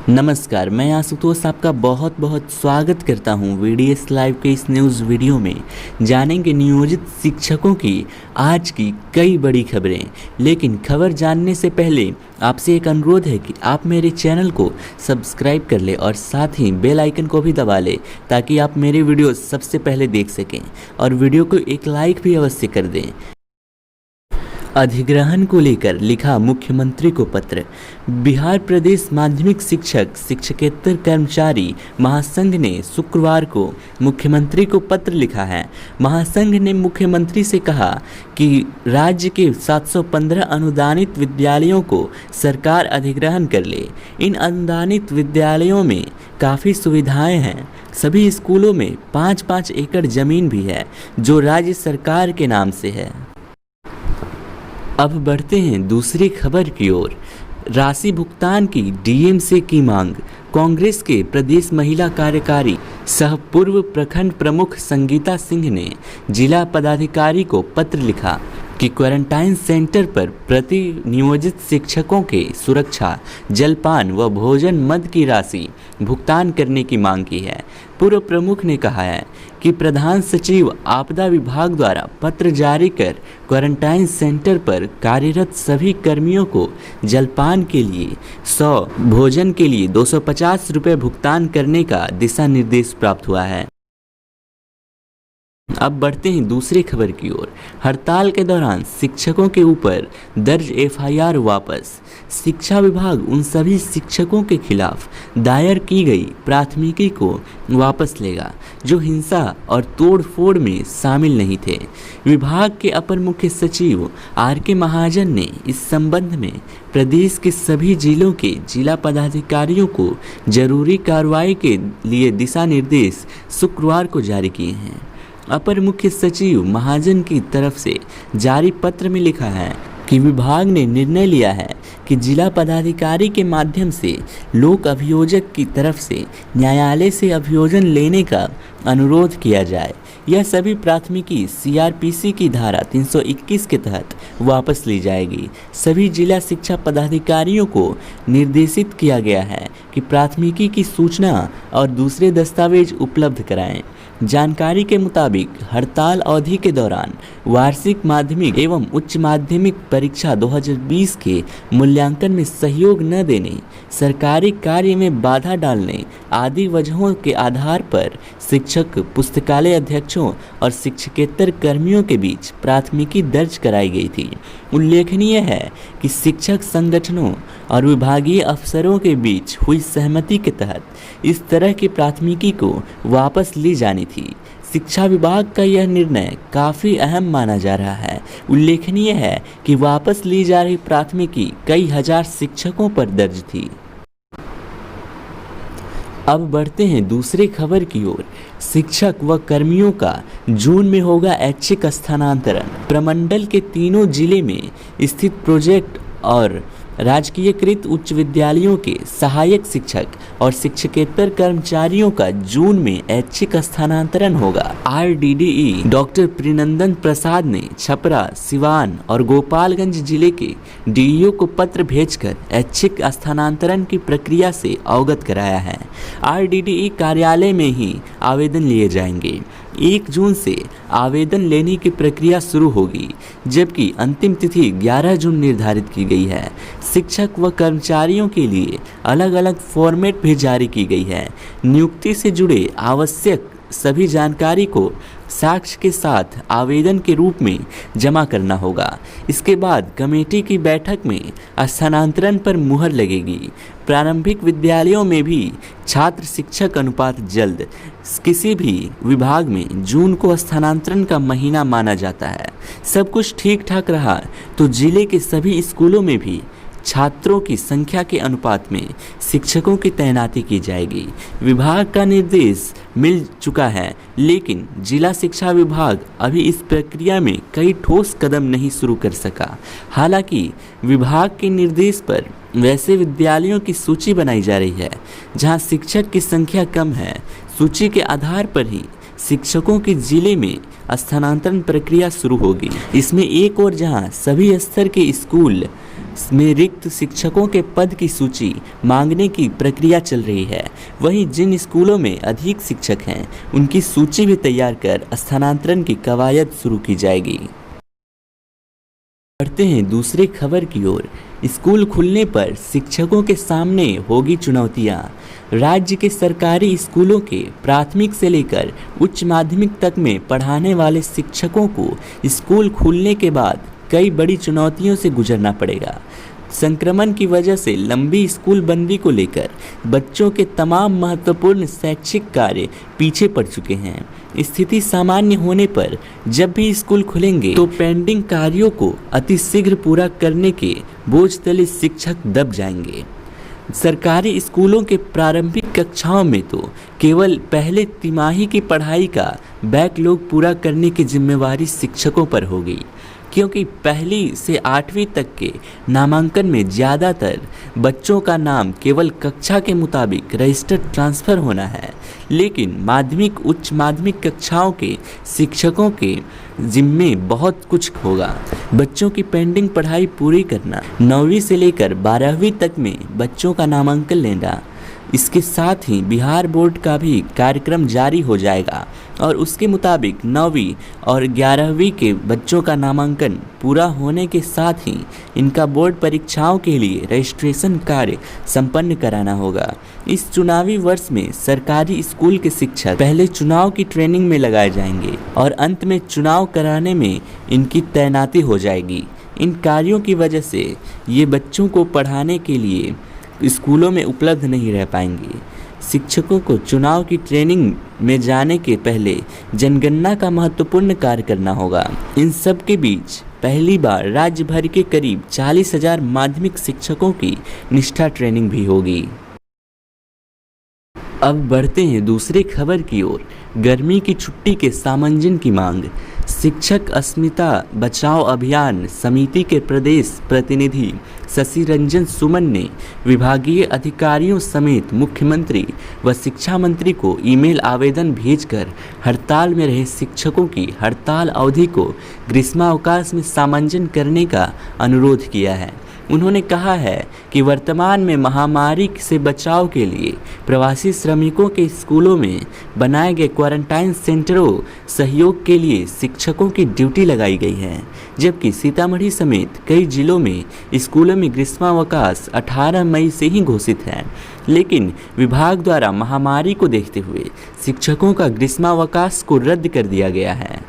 नमस्कार, मैं आशुतोष आपका बहुत बहुत स्वागत करता हूं वीडीएस लाइव के इस न्यूज़ वीडियो में। जानेंगे नियोजित शिक्षकों की आज की कई बड़ी खबरें। लेकिन खबर जानने से पहले आपसे एक अनुरोध है कि आप मेरे चैनल को सब्सक्राइब कर लें और साथ ही बेल आइकन को भी दबा लें ताकि आप मेरे वीडियो सबसे पहले देख सकें और वीडियो को एक लाइक भी अवश्य कर दें। अधिग्रहण को लेकर लिखा मुख्यमंत्री को पत्र। बिहार प्रदेश माध्यमिक शिक्षक शिक्षकेतर कर्मचारी महासंघ ने शुक्रवार को मुख्यमंत्री को पत्र लिखा है। महासंघ ने मुख्यमंत्री से कहा कि राज्य के 715 अनुदानित विद्यालयों को सरकार अधिग्रहण कर ले। इन अनुदानित विद्यालयों में काफ़ी सुविधाएं हैं। सभी स्कूलों में 5-5 एकड़ जमीन भी है जो राज्य सरकार के नाम से है। अब बढ़ते हैं दूसरी खबर की ओर। राशि भुगतान की डीएम से की मांग। कांग्रेस के प्रदेश महिला कार्यकारी सह पूर्व प्रखंड प्रमुख संगीता सिंह ने जिला पदाधिकारी को पत्र लिखा कि क्वारंटाइन सेंटर पर प्रति नियोजित शिक्षकों के सुरक्षा, जलपान व भोजन मद की राशि भुगतान करने की मांग की है। पूर्व प्रमुख ने कहा है कि प्रधान सचिव आपदा विभाग द्वारा पत्र जारी कर क्वारंटाइन सेंटर पर कार्यरत सभी कर्मियों को जलपान के लिए 100, भोजन के लिए 250 रुपये भुगतान करने का दिशा निर्देश प्राप्त हुआ है। अब बढ़ते हैं दूसरी खबर की ओर। हड़ताल के दौरान शिक्षकों के ऊपर दर्ज एफआईआर वापस। शिक्षा विभाग उन सभी शिक्षकों के खिलाफ दायर की गई प्राथमिकी को वापस लेगा जो हिंसा और तोड़फोड़ में शामिल नहीं थे। विभाग के अपर मुख्य सचिव आर.के. महाजन ने इस संबंध में प्रदेश के सभी जिलों के जिला पदाधिकारियों को जरूरी कार्रवाई के लिए दिशा निर्देश शुक्रवार को जारी किए हैं। अपर मुख्य सचिव महाजन की तरफ से जारी पत्र में लिखा है कि विभाग ने निर्णय लिया है कि जिला पदाधिकारी के माध्यम से लोक अभियोजक की तरफ से न्यायालय से अभियोजन लेने का अनुरोध किया जाए। यह सभी प्राथमिकी सीआरपीसी की धारा 321 के तहत वापस ली जाएगी। सभी जिला शिक्षा पदाधिकारियों को निर्देशित किया गया है कि प्राथमिकी की सूचना और दूसरे दस्तावेज उपलब्ध कराएं। जानकारी के मुताबिक हड़ताल अवधि के दौरान वार्षिक माध्यमिक एवं उच्च माध्यमिक परीक्षा 2020 के मूल्यांकन में सहयोग न देने, सरकारी कार्य में बाधा डालने आदि वजहों के आधार पर शिक्षक, पुस्तकालय अध्यक्षों और शिक्षकेतर कर्मियों के बीच प्राथमिकी दर्ज कराई गई थी। उल्लेखनीय है कि शिक्षक संगठनों और विभागीय अफसरों के बीच हुई सहमति के तहत इस तरह की प्राथमिकी को वापस ली जानी थी। शिक्षा विभाग का यह निर्णय काफ़ी अहम माना जा रहा है। उल्लेखनीय है कि वापस ली जा रही प्राथमिकी कई हजार शिक्षकों पर दर्ज थी। अब बढ़ते हैं दूसरी खबर की ओर। शिक्षक व कर्मियों का जून में होगा ऐच्छिक स्थानांतरण। प्रमंडल के तीनों जिले में स्थित प्रोजेक्ट और राजकीयकृत उच्च विद्यालयों के सहायक शिक्षक और शिक्षकेतर कर्मचारियों का जून में ऐच्छिक स्थानांतरण होगा। आरडीडीई डॉक्टर प्रिनंदन प्रसाद ने छपरा, सिवान और गोपालगंज जिले के डीईओ को पत्र भेजकर ऐच्छिक स्थानांतरण की प्रक्रिया से अवगत कराया है। आरडीडीई कार्यालय में ही आवेदन लिए जाएंगे। 1 जून से आवेदन लेने की प्रक्रिया शुरू होगी, जबकि अंतिम तिथि 11 जून निर्धारित की गई है। शिक्षक व कर्मचारियों के लिए अलग अलग फॉर्मेट भी जारी की गई है। नियुक्ति से जुड़े आवश्यक सभी जानकारी को साक्ष्य के साथ आवेदन के रूप में जमा करना होगा। इसके बाद कमेटी की बैठक में स्थानांतरण पर मुहर लगेगी। प्रारंभिक विद्यालयों में भी छात्र शिक्षक अनुपात जल्द। किसी भी विभाग में जून को स्थानांतरण का महीना माना जाता है। सब कुछ ठीक ठाक रहा तो जिले के सभी स्कूलों में भी छात्रों की संख्या के अनुपात में शिक्षकों की तैनाती की जाएगी। विभाग का निर्देश मिल चुका है, लेकिन जिला शिक्षा विभाग अभी इस प्रक्रिया में कई ठोस कदम नहीं शुरू कर सका। हालांकि विभाग के निर्देश पर वैसे विद्यालयों की सूची बनाई जा रही है जहां शिक्षक की संख्या कम है। सूची के आधार पर ही शिक्षकों के जिले में स्थानांतरण प्रक्रिया शुरू होगी। इसमें एक और जहां सभी स्तर के स्कूल में रिक्त रिक्त शिक्षकों के पद की सूची मांगने की प्रक्रिया चल रही है। वहीं जिन स्कूलों में अधिक शिक्षक हैं उनकी सूची भी तैयार कर स्थानांतरण की कवायद शुरू की जाएगी। बढ़ते हैं दूसरी खबर की ओर। स्कूल खुलने पर शिक्षकों के सामने होगी चुनौतियां। राज्य के सरकारी स्कूलों के प्राथमिक से लेकर उच्च माध्यमिक तक में पढ़ाने वाले शिक्षकों को स्कूल खुलने के बाद कई बड़ी चुनौतियों से गुजरना पड़ेगा। संक्रमण की वजह से लंबी स्कूल बंदी को लेकर बच्चों के तमाम महत्वपूर्ण शैक्षिक कार्य पीछे पड़ चुके हैं। स्थिति सामान्य होने पर जब भी स्कूल खुलेंगे तो पेंडिंग कार्यों को अतिशीघ्र पूरा करने के बोझ तले शिक्षक दब जाएंगे। सरकारी स्कूलों के प्रारंभिक कक्षाओं में तो केवल पहले तिमाही की पढ़ाई का बैकलॉग पूरा करने की जिम्मेवारी शिक्षकों पर होगी, क्योंकि पहली से 8वीं तक के नामांकन में ज़्यादातर बच्चों का नाम केवल कक्षा के मुताबिक रजिस्टर ट्रांसफ़र होना है। लेकिन माध्यमिक उच्च माध्यमिक कक्षाओं के शिक्षकों के जिम्मे बहुत कुछ होगा। बच्चों की पेंडिंग पढ़ाई पूरी करना, 9वीं से लेकर 12वीं तक में बच्चों का नामांकन लेना, इसके साथ ही बिहार बोर्ड का भी कार्यक्रम जारी हो जाएगा और उसके मुताबिक 9वीं और 11वीं के बच्चों का नामांकन पूरा होने के साथ ही इनका बोर्ड परीक्षाओं के लिए रजिस्ट्रेशन कार्य संपन्न कराना होगा। इस चुनावी वर्ष में सरकारी स्कूल के शिक्षक पहले चुनाव की ट्रेनिंग में लगाए जाएंगे और अंत में चुनाव कराने में इनकी तैनाती हो जाएगी। इन कार्यों की वजह से ये बच्चों को पढ़ाने के लिए स्कूलों में उपलब्ध नहीं रह पाएंगे। शिक्षकों को चुनाव की ट्रेनिंग में जाने के पहले जनगणना का महत्वपूर्ण कार्य करना होगा। इन सब के बीच पहली बार राज्य भर के करीब 40,000 माध्यमिक शिक्षकों की निष्ठा ट्रेनिंग भी होगी। अब बढ़ते हैं दूसरी खबर की ओर। गर्मी की छुट्टी के सामंजन की मांग। शिक्षक अस्मिता बचाओ अभियान समिति के प्रदेश प्रतिनिधि शशि रंजन सुमन ने विभागीय अधिकारियों समेत मुख्यमंत्री व शिक्षा मंत्री को ईमेल आवेदन भेजकर हड़ताल में रहे शिक्षकों की हड़ताल अवधि को ग्रीष्मावकाश में सामंजन करने का अनुरोध किया है। उन्होंने कहा है कि वर्तमान में महामारी से बचाव के लिए प्रवासी श्रमिकों के स्कूलों में बनाए गए क्वारंटाइन सेंटरों सहयोग के लिए शिक्षकों की ड्यूटी लगाई गई है, जबकि सीतामढ़ी समेत कई जिलों में स्कूलों में ग्रीष्मावकाश 18 मई से ही घोषित है। लेकिन विभाग द्वारा महामारी को देखते हुए शिक्षकों का ग्रीष्मावकाश को रद्द कर दिया गया है।